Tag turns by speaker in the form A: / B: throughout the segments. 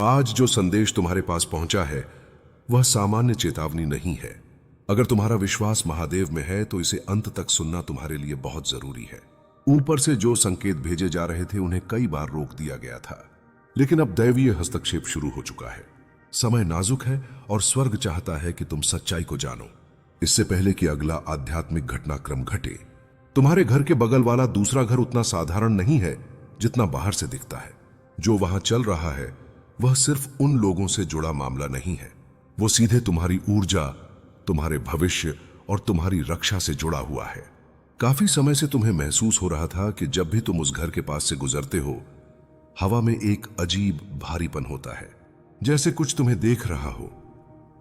A: आज जो संदेश तुम्हारे पास पहुंचा है वह सामान्य चेतावनी नहीं है। अगर तुम्हारा विश्वास महादेव में है तो इसे अंत तक सुनना तुम्हारे लिए बहुत जरूरी है। ऊपर से जो संकेत भेजे जा रहे थे उन्हें कई बार रोक दिया गया था, लेकिन अब दैवीय हस्तक्षेप शुरू हो चुका है। समय नाजुक है और स्वर्ग चाहता है कि तुम सच्चाई को जानो इससे पहले कि अगला आध्यात्मिक घटनाक्रम घटे। तुम्हारे घर के बगल वाला दूसरा घर उतना साधारण नहीं है जितना बाहर से दिखता है। जो वहां चल रहा है वह सिर्फ उन लोगों से जुड़ा मामला नहीं है, वो सीधे तुम्हारी ऊर्जा, तुम्हारे भविष्य और तुम्हारी रक्षा से जुड़ा हुआ है। काफी समय से तुम्हें महसूस हो रहा था कि जब भी तुम उस घर के पास से गुजरते हो, हवा में एक अजीब भारीपन होता है, जैसे कुछ तुम्हें देख रहा हो,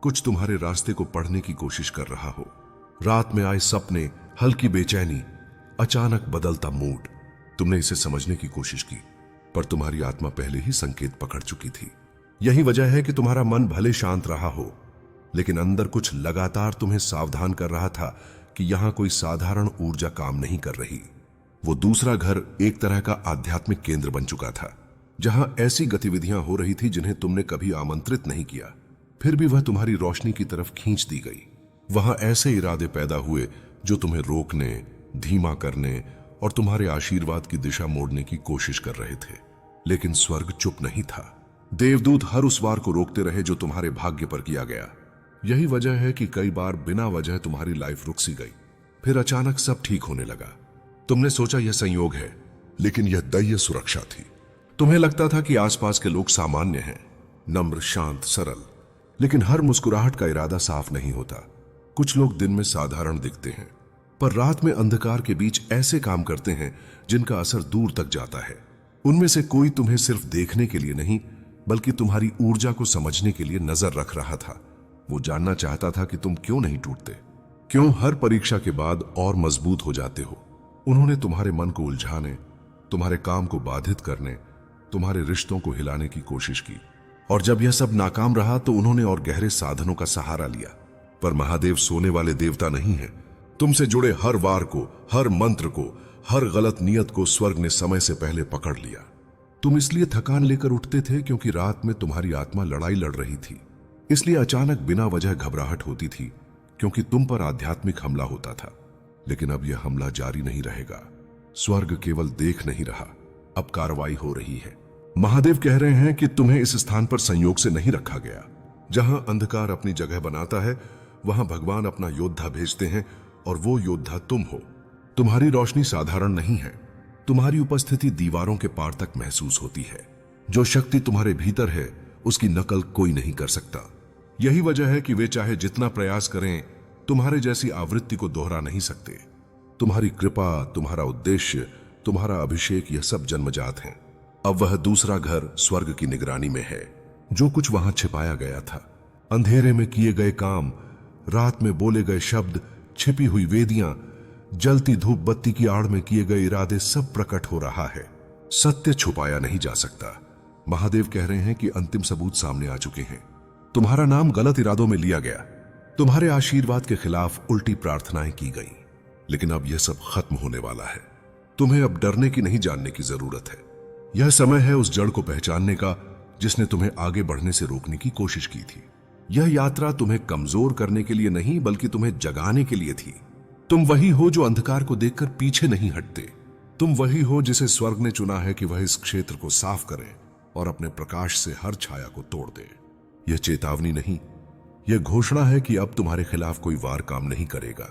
A: कुछ तुम्हारे रास्ते को पढ़ने की कोशिश कर रहा हो। रात में आए सपने, हल्की बेचैनी, अचानक बदलता मूड। तुमने इसे समझने की कोशिश की, पर तुम्हारी आत्मा पहले ही संकेत पकड़ चुकी थी। यही वजह है कि तुम्हारा मन भले शांत रहा हो, लेकिन अंदर कुछ लगातार तुम्हें सावधान कर रहा था कि यहां कोई साधारण ऊर्जा काम नहीं कर रही। वो दूसरा घर एक तरह का आध्यात्मिक केंद्र बन चुका था, जहां ऐसी गतिविधियां हो रही थी जिन्हें तुमने कभी आमंत्रित नहीं किया, फिर भी वह तुम्हारी रोशनी की तरफ खींच दी गई। वहां ऐसे इरादे पैदा हुए जो तुम्हें रोकने, धीमा करने और तुम्हारे आशीर्वाद की दिशा मोड़ने की कोशिश कर रहे थे, लेकिन स्वर्ग चुप नहीं था। देवदूत हर उस वार को रोकते रहे जो तुम्हारे भाग्य पर किया गया। यही वजह है कि कई बार बिना वजह तुम्हारी लाइफ रुक सी गई, फिर अचानक सब ठीक होने लगा। तुमने सोचा यह संयोग है, लेकिन यह दैवीय सुरक्षा थी। तुम्हें लगता था कि आसपास के लोग सामान्य हैं, नम्र, शांत, सरल, लेकिन हर मुस्कुराहट का इरादा साफ नहीं होता। कुछ लोग दिन में साधारण दिखते हैं, पर रात में अंधकार के बीच ऐसे काम करते हैं जिनका असर दूर तक जाता है। उनमें से कोई तुम्हें सिर्फ देखने के लिए नहीं, बल्कि तुम्हारी ऊर्जा को समझने के लिए नजर रख रहा था। वो जानना चाहता था कि तुम क्यों नहीं टूटते, क्यों हर परीक्षा के बाद और मजबूत हो जाते हो। उन्होंने तुम्हारे मन को उलझाने, तुम्हारे काम को बाधित करने, तुम्हारे रिश्तों को हिलाने की कोशिश की, और जब यह सब नाकाम रहा तो उन्होंने और गहरे साधनों का सहारा लिया। पर महादेव सोने वाले देवता नहीं है। तुमसे जुड़े हर वार को, हर मंत्र को, हर गलत नियत को स्वर्ग ने समय से पहले पकड़ लिया। तुम इसलिए थकान लेकर उठते थे क्योंकि रात में तुम्हारी आत्मा लड़ाई लड़ रही थी। इसलिए अचानक बिना वजह घबराहट होती थी क्योंकि तुम पर आध्यात्मिक हमला होता था। लेकिन अब यह हमला जारी नहीं रहेगा। स्वर्ग केवल देख नहीं रहा, अब कार्रवाई हो रही है। महादेव कह रहे हैं कि तुम्हें इस स्थान पर संयोग से नहीं रखा गया। जहां अंधकार अपनी जगह बनाता है, वहां भगवान अपना योद्धा भेजते हैं, और वो योद्धा तुम हो। तुम्हारी रोशनी साधारण नहीं है। तुम्हारी उपस्थिति दीवारों के पार तक महसूस होती है। जो शक्ति तुम्हारे भीतर है उसकी नकल कोई नहीं कर सकता। यही वजह है कि वे चाहे जितना प्रयास करें, तुम्हारे जैसी आवृत्ति को दोहरा नहीं सकते। तुम्हारी कृपा, तुम्हारा उद्देश्य, तुम्हारा अभिषेक, यह सब जन्मजात हैं। अब वह दूसरा घर स्वर्ग की निगरानी में है। जो कुछ वहां छिपाया गया था, अंधेरे में किए गए काम, रात में बोले गए शब्द, छिपी हुई वेदियां, जलती धूप बत्ती की आड़ में किए गए इरादे, सब प्रकट हो रहा है। सत्य छुपाया नहीं जा सकता। महादेव कह रहे हैं कि अंतिम सबूत सामने आ चुके हैं। तुम्हारा नाम गलत इरादों में लिया गया, तुम्हारे आशीर्वाद के खिलाफ उल्टी प्रार्थनाएं की गईं, लेकिन अब यह सब खत्म होने वाला है। तुम्हें अब डरने की नहीं, जानने की जरूरत है। यह समय है उस जड़ को पहचानने का जिसने तुम्हें आगे बढ़ने से रोकने की कोशिश की थी। यह यात्रा तुम्हें कमजोर करने के लिए नहीं, बल्कि तुम्हें जगाने के लिए थी। तुम वही हो जो अंधकार को देखकर पीछे नहीं हटते। तुम वही हो जिसे स्वर्ग ने चुना है कि वह इस क्षेत्र को साफ करे और अपने प्रकाश से हर छाया को तोड़ दे। यह चेतावनी नहीं, यह घोषणा है कि अब तुम्हारे खिलाफ कोई वार काम नहीं करेगा।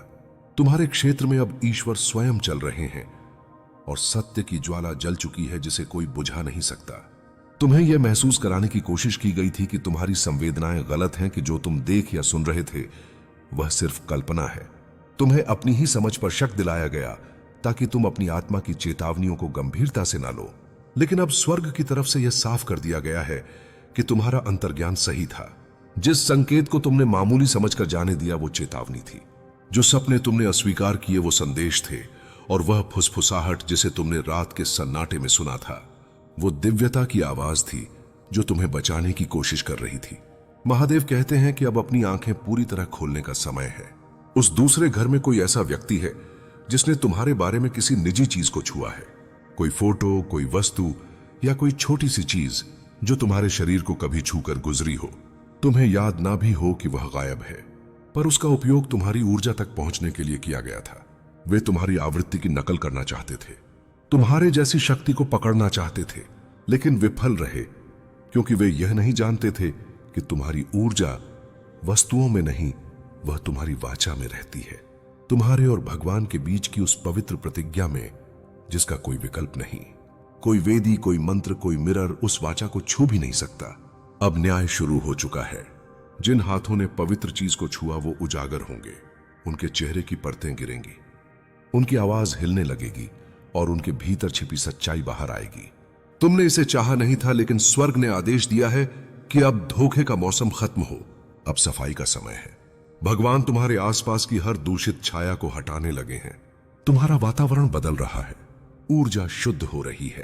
A: तुम्हारे क्षेत्र में अब ईश्वर स्वयं चल रहे हैं, और सत्य की ज्वाला जल चुकी है जिसे कोई बुझा नहीं सकता। तुम्हें यह महसूस कराने की कोशिश की गई थी कि तुम्हारी संवेदनाएं गलत हैं, कि जो तुम देख या सुन रहे थे वह सिर्फ कल्पना है। तुम्हें अपनी ही समझ पर शक दिलाया गया ताकि तुम अपनी आत्मा की चेतावनियों को गंभीरता से ना लो। लेकिन अब स्वर्ग की तरफ से यह साफ कर दिया गया है कि तुम्हारा अंतर्ज्ञान सही था। जिस संकेत को तुमने मामूली समझकर जाने दिया वो चेतावनी थी। जो सपने तुमने अस्वीकार किए वो संदेश थे, और वह फुसफुसाहट जिसे तुमने रात के सन्नाटे में सुना था वो दिव्यता की आवाज थी जो तुम्हें बचाने की कोशिश कर रही थी। महादेव कहते हैं कि अब अपनी आंखें पूरी तरह खोलने का समय है। उस दूसरे घर में कोई ऐसा व्यक्ति है जिसने तुम्हारे बारे में किसी निजी चीज को छुआ है। कोई फोटो, कोई वस्तु या कोई छोटी सी चीज जो तुम्हारे शरीर को कभी छूकर गुजरी हो। तुम्हें याद ना भी हो कि वह गायब है, पर उसका उपयोग तुम्हारी ऊर्जा तक पहुंचने के लिए किया गया था। वे तुम्हारी आवृत्ति की नकल करना चाहते थे, तुम्हारे जैसी शक्ति को पकड़ना चाहते थे, लेकिन विफल रहे, क्योंकि वे यह नहीं जानते थे कि तुम्हारी ऊर्जा वस्तुओं में नहीं, वह तुम्हारी वाचा में रहती है, तुम्हारे और भगवान के बीच की उस पवित्र प्रतिज्ञा में जिसका कोई विकल्प नहीं। कोई वेदी, कोई मंत्र, कोई मिरर उस वाचा को छू भी नहीं सकता। अब न्याय शुरू हो चुका है। जिन हाथों ने पवित्र चीज को छुआ वो उजागर होंगे, उनके चेहरे की परतें गिरेंगी, उनकी आवाज हिलने लगेगी और उनके भीतर छिपी सच्चाई बाहर आएगी। तुमने इसे चाहा नहीं था, लेकिन स्वर्ग ने आदेश दिया है कि अब धोखे का मौसम खत्म हो, अब सफाई का समय है। भगवान तुम्हारे आसपास की हर दूषित छाया को हटाने लगे हैं। तुम्हारा वातावरण बदल रहा है, ऊर्जा शुद्ध हो रही है।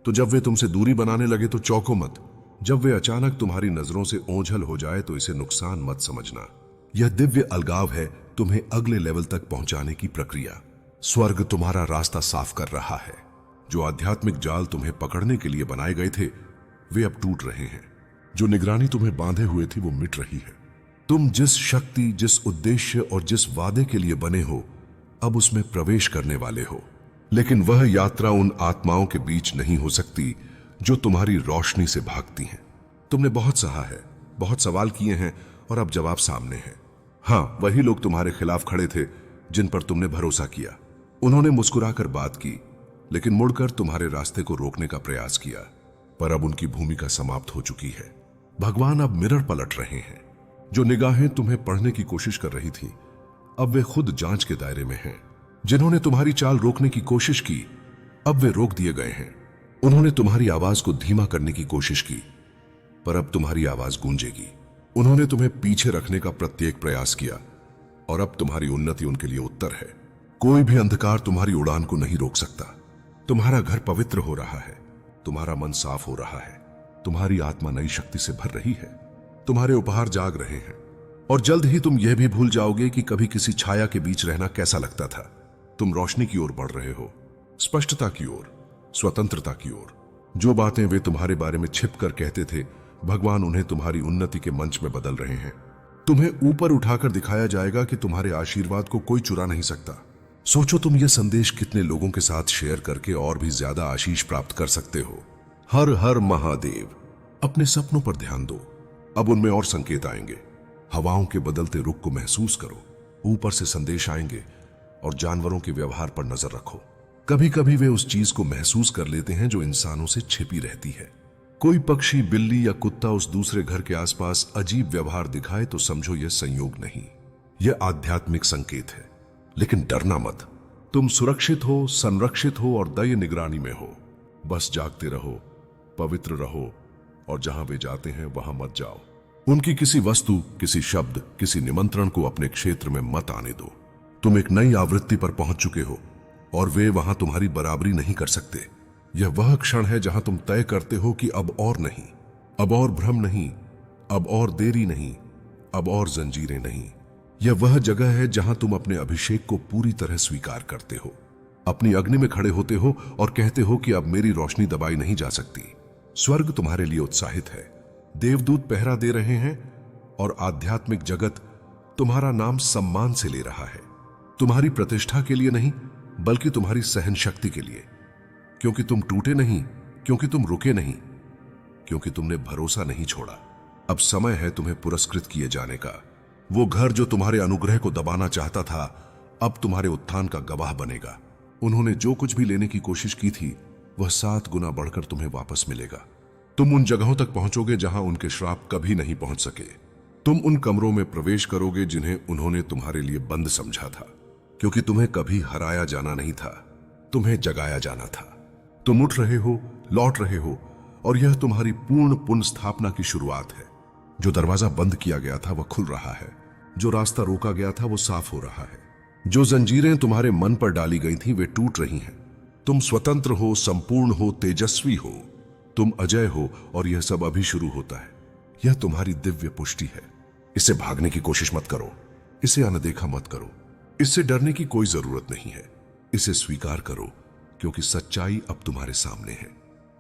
A: तो जब वे तुमसे दूरी बनाने लगे तो चौंको मत। जब वे अचानक तुम्हारी नजरों से ओझल हो जाए तो इसे नुकसान मत समझना। यह दिव्य अलगाव है, तुम्हें अगले लेवल तक पहुंचाने की प्रक्रिया। स्वर्ग तुम्हारा रास्ता साफ कर रहा है। जो आध्यात्मिक जाल तुम्हें पकड़ने के लिए बनाए गए थे वे अब टूट रहे हैं। जो निगरानी तुम्हें बांधे हुए थी वो मिट रही है। तुम जिस शक्ति, जिस उद्देश्य और जिस वादे के लिए बने हो, अब उसमें प्रवेश करने वाले हो। लेकिन वह यात्रा उन आत्माओं के बीच नहीं हो सकती जो तुम्हारी रोशनी से भागती हैं। तुमने बहुत सहा है, बहुत सवाल किए हैं और अब जवाब सामने है। हाँ, वही लोग तुम्हारे खिलाफ खड़े थे जिन पर तुमने भरोसा किया। उन्होंने मुस्कुराकर बात की, लेकिन मुड़कर तुम्हारे रास्ते को रोकने का प्रयास किया, पर अब उनकी भूमिका समाप्त हो चुकी है। भगवान अब मिरर पलट रहे हैं। जो निगाहें तुम्हें पढ़ने की कोशिश कर रही थी, अब वे खुद जांच के दायरे में हैं। जिन्होंने तुम्हारी चाल रोकने की कोशिश की, अब वे रोक दिए गए हैं। उन्होंने तुम्हारी आवाज को धीमा करने की कोशिश की, पर अब तुम्हारी आवाज गूंजेगी। उन्होंने तुम्हें पीछे रखने का प्रत्येक प्रयास किया, और अब तुम्हारी उन्नति उनके लिए उत्तर है। कोई भी अंधकार तुम्हारी उड़ान को नहीं रोक सकता। तुम्हारा घर पवित्र हो रहा है, तुम्हारा मन साफ हो रहा है, तुम्हारी आत्मा नई शक्ति से भर रही है, तुम्हारे उपहार जाग रहे हैं, और जल्द ही तुम यह भी भूल जाओगे कि कभी किसी छाया के बीच रहना कैसा लगता था। तुम रोशनी की ओर बढ़ रहे हो, स्पष्टता की ओर, स्वतंत्रता की ओर। जो बातें वे तुम्हारे बारे में छिप कर कहते थे, भगवान उन्हें तुम्हारी उन्नति के मंच में बदल रहे हैं। तुम्हें ऊपर उठाकर दिखाया जाएगा कि तुम्हारे आशीर्वाद को कोई चुरा नहीं सकता। सोचो, तुम यह संदेश कितने लोगों के साथ शेयर करके और भी ज्यादा आशीष प्राप्त कर सकते हो। हर हर महादेव। अपने सपनों पर ध्यान दो, अब उनमें और संकेत आएंगे। हवाओं के बदलते रुख को महसूस करो, ऊपर से संदेश आएंगे, और जानवरों के व्यवहार पर नजर रखो। कभी कभी वे उस चीज को महसूस कर लेते हैं जो इंसानों से छिपी रहती है। कोई पक्षी, बिल्ली या कुत्ता उस दूसरे घर के आसपास अजीब व्यवहार दिखाए तो समझो यह संयोग नहीं, यह आध्यात्मिक संकेत है। लेकिन डरना मत, तुम सुरक्षित हो, संरक्षित हो और दया निगरानी में हो। बस जागते रहो, पवित्र रहो, और जहां वे जाते हैं वहां मत जाओ। उनकी किसी वस्तु, किसी शब्द, किसी निमंत्रण को अपने क्षेत्र में मत आने दो। तुम एक नई आवृत्ति पर पहुंच चुके हो और वे वहां तुम्हारी बराबरी नहीं कर सकते। यह वह क्षण है जहां तुम तय करते हो कि अब और नहीं, अब और भ्रम नहीं, अब और देरी नहीं, अब और जंजीरें नहीं। यह वह जगह है जहां तुम अपने अभिषेक को पूरी तरह स्वीकार करते हो, अपनी अग्नि में खड़े होते हो और कहते हो कि अब मेरी रोशनी दबाई नहीं जा सकती। स्वर्ग तुम्हारे लिए उत्साहित है, देवदूत पहरा दे रहे हैं और आध्यात्मिक जगत तुम्हारा नाम सम्मान से ले रहा है। तुम्हारी प्रतिष्ठा के लिए नहीं, बल्कि तुम्हारी सहन शक्ति के लिए। क्योंकि तुम टूटे नहीं, क्योंकि तुम रुके नहीं, क्योंकि तुमने भरोसा नहीं छोड़ा। अब समय है तुम्हें पुरस्कृत किए जाने का। वो घर जो तुम्हारे अनुग्रह को दबाना चाहता था, अब तुम्हारे उत्थान का गवाह बनेगा। उन्होंने जो कुछ भी लेने की कोशिश की थी, वह 7 गुना बढ़कर तुम्हें वापस मिलेगा। तुम उन जगहों तक पहुंचोगे जहां उनके श्राप कभी नहीं पहुंच सके। तुम उन कमरों में प्रवेश करोगे जिन्हें उन्होंने तुम्हारे लिए बंद समझा था, क्योंकि तुम्हें कभी हराया जाना नहीं था, तुम्हें जगाया जाना था। तुम उठ रहे हो, लौट रहे हो, और यह तुम्हारी पूर्ण पुनर्स्थापना की शुरुआत है। जो दरवाजा बंद किया गया था वह खुल रहा है, जो रास्ता रोका गया था वो साफ हो रहा है, जो जंजीरें तुम्हारे मन पर डाली गई थी वे टूट रही हैं। तुम स्वतंत्र हो, संपूर्ण हो, तेजस्वी हो, तुम अजय हो, और यह सब अभी शुरू होता है। यह तुम्हारी दिव्य पुष्टि है। इससे भागने की कोशिश मत करो, इसे अनदेखा मत करो, इससे डरने की कोई जरूरत नहीं है। इसे स्वीकार करो, क्योंकि सच्चाई अब तुम्हारे सामने है।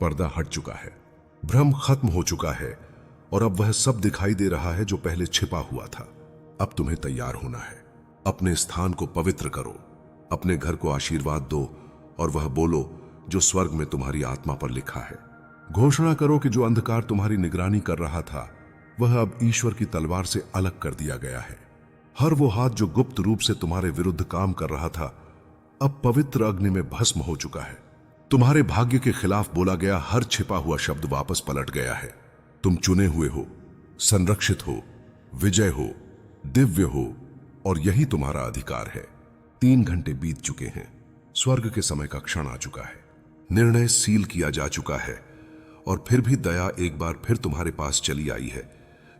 A: पर्दा हट चुका है, भ्रम खत्म हो चुका है और अब वह सब दिखाई दे रहा है जो पहले छिपा हुआ था। अब तुम्हें तैयार होना है। अपने स्थान को पवित्र करो, अपने घर को आशीर्वाद दो और वह बोलो जो स्वर्ग में तुम्हारी आत्मा पर लिखा है। घोषणा करो कि जो अंधकार तुम्हारी निगरानी कर रहा था वह अब ईश्वर की तलवार से अलग कर दिया गया है। हर वो हाथ जो गुप्त रूप से तुम्हारे विरुद्ध काम कर रहा था अब पवित्र अग्नि में भस्म हो चुका है। तुम्हारे भाग्य के खिलाफ बोला गया हर छिपा हुआ शब्द वापस पलट गया है। तुम चुने हुए हो, संरक्षित हो, विजय हो, दिव्य हो और यही तुम्हारा अधिकार है। 3 घंटे बीत चुके हैं। स्वर्ग के समय का क्षण आ चुका है। निर्णय सील किया जा चुका है और फिर भी दया एक बार फिर तुम्हारे पास चली आई है,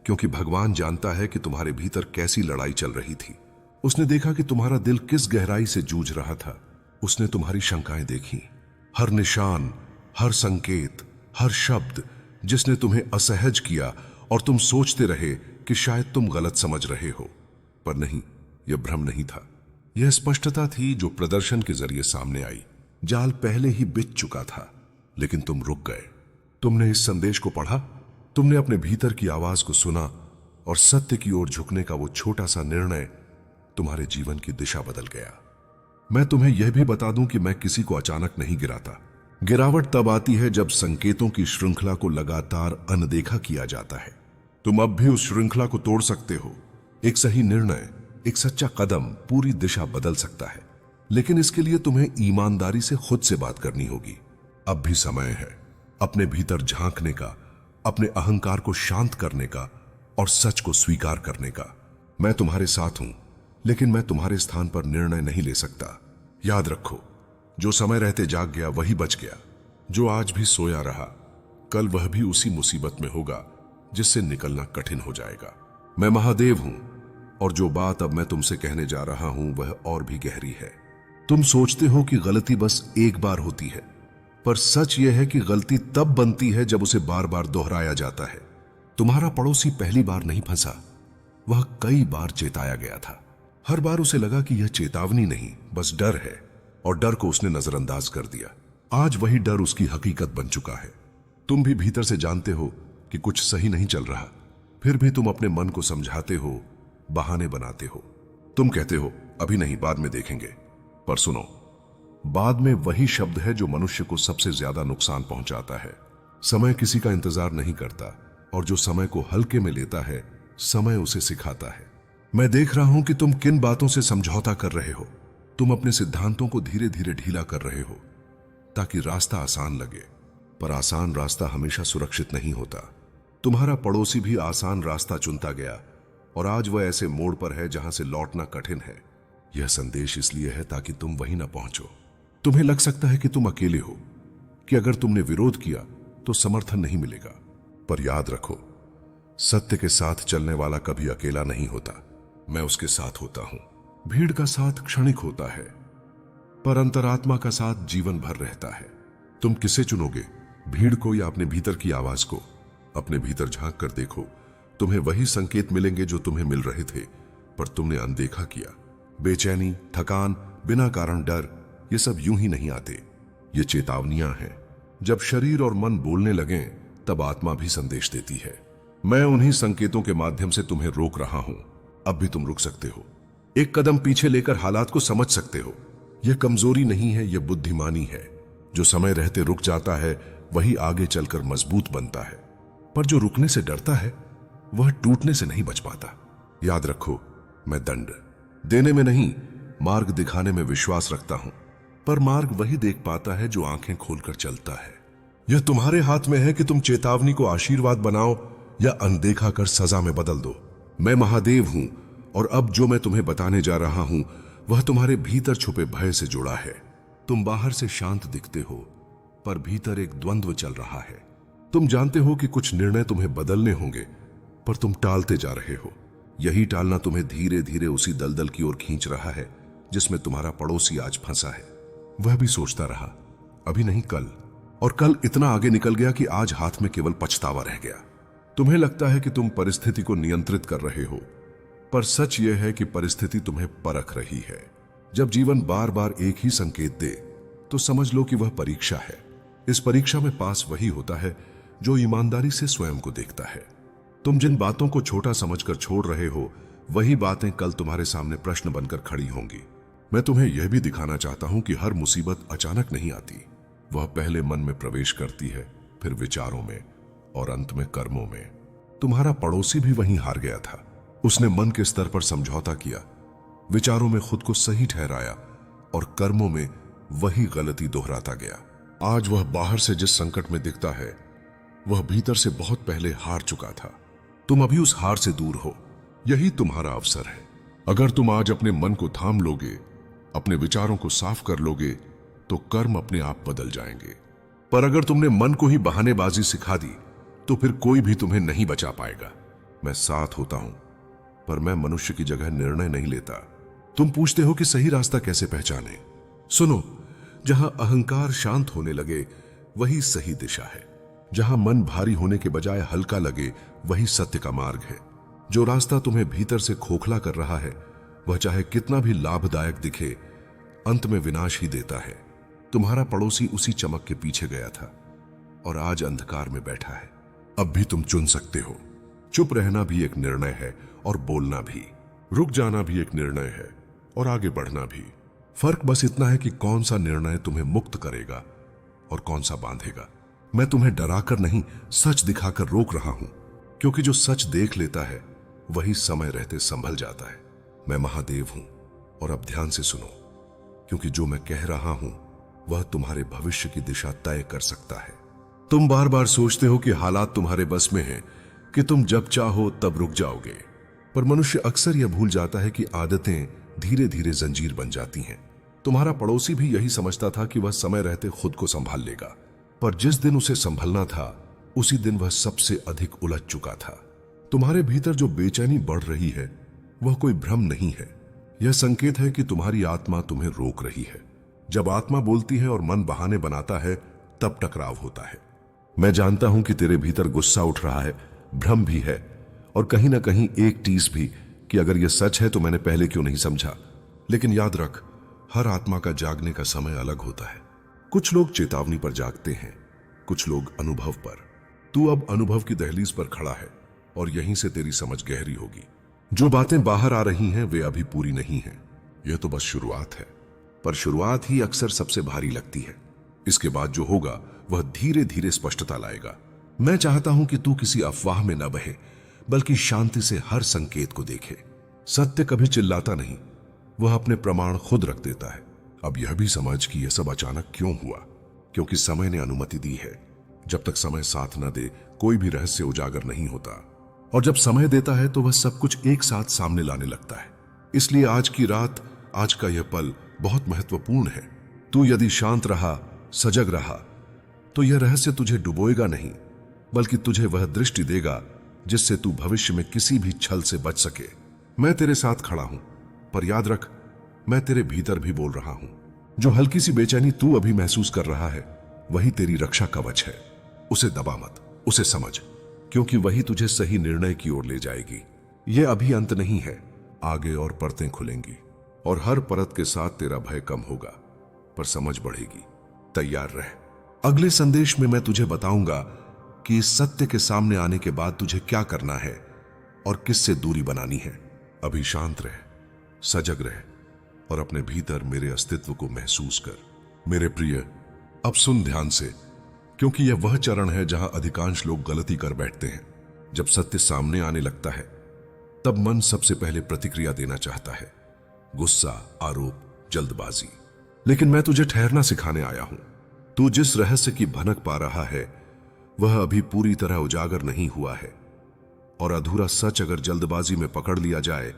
A: क्योंकि भगवान जानता है कि तुम्हारे भीतर कैसी लड़ाई चल रही थी। उसने देखा कि तुम्हारा दिल किस गहराई से जूझ रहा था। उसने तुम्हारी शंकाएं देखी, हर निशान, हर संकेत, हर शब्द जिसने तुम्हें असहज किया और तुम सोचते रहे कि शायद तुम गलत समझ रहे हो। पर नहीं, यह भ्रम नहीं था। यह स्पष्टता थी जो प्रदर्शन के जरिए सामने आई। जाल पहले ही बिछ चुका था, लेकिन तुम रुक गए। तुमने इस संदेश को पढ़ा, तुमने अपने भीतर की आवाज को सुना और सत्य की ओर झुकने का वो छोटा सा निर्णय तुम्हारे जीवन की दिशा बदल गया। मैं तुम्हें यह भी बता दूं कि मैं किसी को अचानक नहीं गिराता। गिरावट तब आती है जब संकेतों की श्रृंखला को लगातार अनदेखा किया जाता है। तुम अब भी उस श्रृंखला को तोड़ सकते हो। एक सही निर्णय, एक सच्चा कदम पूरी दिशा बदल सकता है, लेकिन इसके लिए तुम्हें ईमानदारी से खुद से बात करनी होगी। अब भी समय है अपने भीतर झांकने का, अपने अहंकार को शांत करने का और सच को स्वीकार करने का। मैं तुम्हारे साथ हूं, लेकिन मैं तुम्हारे स्थान पर निर्णय नहीं ले सकता। याद रखो, जो समय रहते जाग गया वही बच गया। जो आज भी सोया रहा कल वह भी उसी मुसीबत में होगा जिससे निकलना कठिन हो जाएगा। मैं महादेव हूं और जो बात अब मैं तुमसे कहने जा रहा हूं वह और भी गहरी है। तुम सोचते हो कि गलती बस एक बार होती है, पर सच यह है कि गलती तब बनती है जब उसे बार बार दोहराया जाता है। तुम्हारा पड़ोसी पहली बार नहीं फंसा, वह कई बार चेताया गया था। हर बार उसे लगा कि यह चेतावनी नहीं, बस डर है, और डर को उसने नजरअंदाज कर दिया। आज वही डर उसकी हकीकत बन चुका है। तुम भी भीतर से जानते हो कि कुछ सही नहीं चल रहा, फिर भी तुम अपने मन को समझाते हो, बहाने बनाते हो। तुम कहते हो अभी नहीं, बाद में देखेंगे। पर सुनो, बाद में वही शब्द है जो मनुष्य को सबसे ज्यादा नुकसान पहुंचाता है। समय किसी का इंतजार नहीं करता, और जो समय को हल्के में लेता है समय उसे सिखाता है। मैं देख रहा हूं कि तुम किन बातों से समझौता कर रहे हो। तुम अपने सिद्धांतों को धीरे धीरे ढीला कर रहे हो ताकि रास्ता आसान लगे, पर आसान रास्ता हमेशा सुरक्षित नहीं होता। तुम्हारा पड़ोसी भी आसान रास्ता चुनता गया और आज वह ऐसे मोड़ पर है जहां से लौटना कठिन है। यह संदेश इसलिए है ताकि तुम वहीं ना पहुंचो। तुम्हें लग सकता है कि तुम अकेले हो, कि अगर तुमने विरोध किया तो समर्थन नहीं मिलेगा, पर याद रखो, सत्य के साथ चलने वाला कभी अकेला नहीं होता। मैं उसके साथ होता हूं। भीड़ का साथ क्षणिक होता है, पर अंतरात्मा का साथ जीवन भर रहता है। तुम किसे चुनोगे, भीड़ को या अपने भीतर की आवाज को? अपने भीतर झांक कर देखो, तुम्हें वही संकेत मिलेंगे जो तुम्हें मिल रहे थे पर तुमने अनदेखा किया। बेचैनी, थकान, बिना कारण डर, ये सब यूं ही नहीं आते। ये चेतावनियां हैं। जब शरीर और मन बोलने लगें तब आत्मा भी संदेश देती है। मैं उन्हीं संकेतों के माध्यम से तुम्हें रोक रहा हूं। अब भी तुम रुक सकते हो, एक कदम पीछे लेकर हालात को समझ सकते हो। यह कमजोरी नहीं है, यह बुद्धिमानी है। जो समय रहते रुक जाता है वही आगे चलकर मजबूत बनता है, पर जो रुकने से डरता है वह टूटने से नहीं बच पाता। याद रखो, मैं दंड देने में नहीं, मार्ग दिखाने में विश्वास रखता हूं, पर मार्ग वही देख पाता है जो आंखें खोलकर चलता है। यह तुम्हारे हाथ में है कि तुम चेतावनी को आशीर्वाद बनाओ या अनदेखा कर सजा में बदल दो। मैं महादेव हूं और अब जो मैं तुम्हें बताने जा रहा हूं वह तुम्हारे भीतर छुपे भय से जुड़ा है। तुम बाहर से शांत दिखते हो, पर भीतर एक द्वंद्व चल रहा है। तुम जानते हो कि कुछ निर्णय तुम्हें बदलने होंगे, पर तुम टालते जा रहे हो। यही टालना तुम्हें धीरे धीरे उसी दलदल की ओर खींच रहा है जिसमें तुम्हारा पड़ोसी आज फंसा है। वह भी सोचता रहा, अभी नहीं कल, और कल इतना आगे निकल गया कि आज हाथ में केवल पछतावा रह गया। तुम्हें लगता है कि तुम परिस्थिति को नियंत्रित कर रहे हो, पर सच यह है कि परिस्थिति तुम्हें परख रही है। जब जीवन बार बार एक ही संकेत दे तो समझ लो कि वह परीक्षा है। इस परीक्षा में पास वही होता है जो ईमानदारी से स्वयं को देखता है। तुम जिन बातों को छोटा समझकर छोड़ रहे हो, वही बातें कल तुम्हारे सामने प्रश्न बनकर खड़ी होंगी। मैं तुम्हें यह भी दिखाना चाहता हूं कि हर मुसीबत अचानक नहीं आती। वह पहले मन में प्रवेश करती है, फिर विचारों में और अंत में कर्मों में। तुम्हारा पड़ोसी भी वहीं हार गया था। उसने मन के स्तर पर समझौता किया, विचारों में खुद को सही ठहराया और कर्मों में वही गलती दोहराता गया। आज वह बाहर से जिस संकट में दिखता है, वह भीतर से बहुत पहले हार चुका था। तुम अभी उस हार से दूर हो। यही तुम्हारा अवसर है। अगर तुम आज अपने मन को थाम लोगे, अपने विचारों को साफ कर लोगे, तो कर्म अपने आप बदल जाएंगे। पर अगर तुमने मन को ही बहानेबाजी सिखा दी, तो फिर कोई भी तुम्हें नहीं बचा पाएगा। मैं साथ होता हूं, पर मैं मनुष्य की जगह निर्णय नहीं लेता। तुम पूछते हो कि सही रास्ता कैसे पहचाने। सुनो, जहां अहंकार शांत होने लगे, वही सही दिशा है। जहां मन भारी होने के बजाय हल्का लगे, वही सत्य का मार्ग है। जो रास्ता तुम्हें भीतर से खोखला कर रहा है, वह चाहे कितना भी लाभदायक दिखे, अंत में विनाश ही देता है। तुम्हारा पड़ोसी उसी चमक के पीछे गया था और आज अंधकार में बैठा है। अब भी तुम चुन सकते हो। चुप रहना भी एक निर्णय है और बोलना भी। रुक जाना भी एक निर्णय है और आगे बढ़ना भी। फर्क बस इतना है कि कौन सा निर्णय तुम्हें मुक्त करेगा और कौन सा बांधेगा। मैं तुम्हें डराकर नहीं, सच दिखाकर रोक रहा हूं, क्योंकि जो सच देख लेता है वही समय रहते संभल जाता है। मैं महादेव हूं और अब ध्यान से सुनो, क्योंकि जो मैं कह रहा हूं वह तुम्हारे भविष्य की दिशा तय कर सकता है। तुम बार बार सोचते हो कि हालात तुम्हारे बस में हैं, कि तुम जब चाहो तब रुक जाओगे, पर मनुष्य अक्सर यह भूल जाता है कि आदतें धीरे धीरे जंजीर बन जाती हैं। तुम्हारा पड़ोसी भी यही समझता था कि वह समय रहते खुद को संभाल लेगा, पर जिस दिन उसे संभलना था, उसी दिन वह सबसे अधिक उलझ चुका था। तुम्हारे भीतर जो बेचैनी बढ़ रही है, वह कोई भ्रम नहीं है। यह संकेत है कि तुम्हारी आत्मा तुम्हें रोक रही है। जब आत्मा बोलती है और मन बहाने बनाता है, तब टकराव होता है। मैं जानता हूं कि तेरे भीतर गुस्सा उठ रहा है, भ्रम भी है और कहीं ना कहीं एक टीस भी कि अगर यह सच है तो मैंने पहले क्यों नहीं समझा। लेकिन याद रख, हर आत्मा का जागने का समय अलग होता है। कुछ लोग चेतावनी पर जागते हैं, कुछ लोग अनुभव पर। तू अब अनुभव की दहलीज पर खड़ा है और यहीं से तेरी समझ गहरी होगी। जो बातें बाहर आ रही हैं वे अभी पूरी नहीं हैं। यह तो बस शुरुआत है, पर शुरुआत ही अक्सर सबसे भारी लगती है। इसके बाद जो होगा वह धीरे धीरे स्पष्टता लाएगा। मैं चाहता हूं कि तू किसी अफवाह में न बहे, बल्कि शांति से हर संकेत को देखे। सत्य कभी चिल्लाता नहीं, वह अपने प्रमाण खुद रख देता है। अब यह भी समझ कि यह सब अचानक क्यों हुआ, क्योंकि समय ने अनुमति दी है। जब तक समय साथ न दे, कोई भी रहस्य उजागर नहीं होता, और जब समय देता है तो वह सब कुछ एक साथ सामने लाने लगता है। इसलिए आज की रात, आज का यह पल बहुत महत्वपूर्ण है। तू यदि शांत रहा, सजग रहा, तो यह रहस्य तुझे डुबोएगा नहीं, बल्कि तुझे वह दृष्टि देगा जिससे तू भविष्य में किसी भी छल से बच सके। मैं तेरे साथ खड़ा हूं, पर याद रख, मैं तेरे भीतर भी बोल रहा हूं। जो हल्की सी बेचैनी तू अभी महसूस कर रहा है, वही तेरी रक्षा कवच है। उसे दबा मत, उसे समझ, क्योंकि वही तुझे सही निर्णय की ओर ले जाएगी। यह अभी अंत नहीं है, आगे और परतें खुलेंगी और हर परत के साथ तेरा भय कम होगा, पर समझ बढ़ेगी। तैयार रह। अगले संदेश में मैं तुझे बताऊंगा कि इस सत्य के सामने आने के बाद तुझे क्या करना है और किससे दूरी बनानी है। अभी शांत रह, सजग रह और अपने भीतर मेरे अस्तित्व को महसूस कर। मेरे प्रिय, अब सुन ध्यान से, क्योंकि यह वह चरण है जहां अधिकांश लोग गलती कर बैठते हैं। जब सत्य सामने आने लगता है, तब मन सबसे पहले प्रतिक्रिया देना चाहता है, गुस्सा, आरोप, जल्दबाजी। लेकिन मैं तुझे ठहरना सिखाने आया हूं। तू जिस रहस्य की भनक पा रहा है, वह अभी पूरी तरह उजागर नहीं हुआ है, और अधूरा सच अगर जल्दबाजी में पकड़ लिया जाए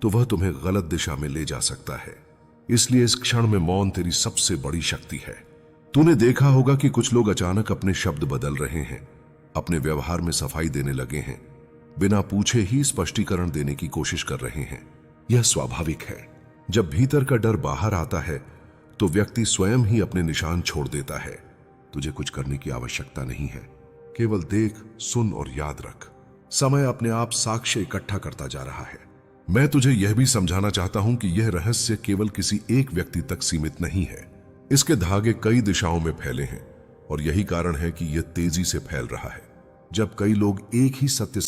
A: तो वह तुम्हें गलत दिशा में ले जा सकता है। इसलिए इस क्षण में मौन तेरी सबसे बड़ी शक्ति है। तूने देखा होगा कि कुछ लोग अचानक अपने शब्द बदल रहे हैं, अपने व्यवहार में सफाई देने लगे हैं, बिना पूछे ही स्पष्टीकरण देने की कोशिश कर रहे हैं। यह स्वाभाविक है। जब भीतर का डर बाहर आता है तो व्यक्ति स्वयं ही अपने निशान छोड़ देता है। तुझे कुछ करने की आवश्यकता नहीं है, केवल देख, सुन और याद रख। समय अपने आप साक्ष्य इकट्ठा करता जा रहा है। मैं तुझे यह भी समझाना चाहता हूं कि यह रहस्य केवल किसी एक व्यक्ति तक सीमित नहीं है। इसके धागे कई दिशाओं में फैले हैं, और यही कारण है कि यह तेजी से फैल रहा है। जब कई लोग एक ही सत्य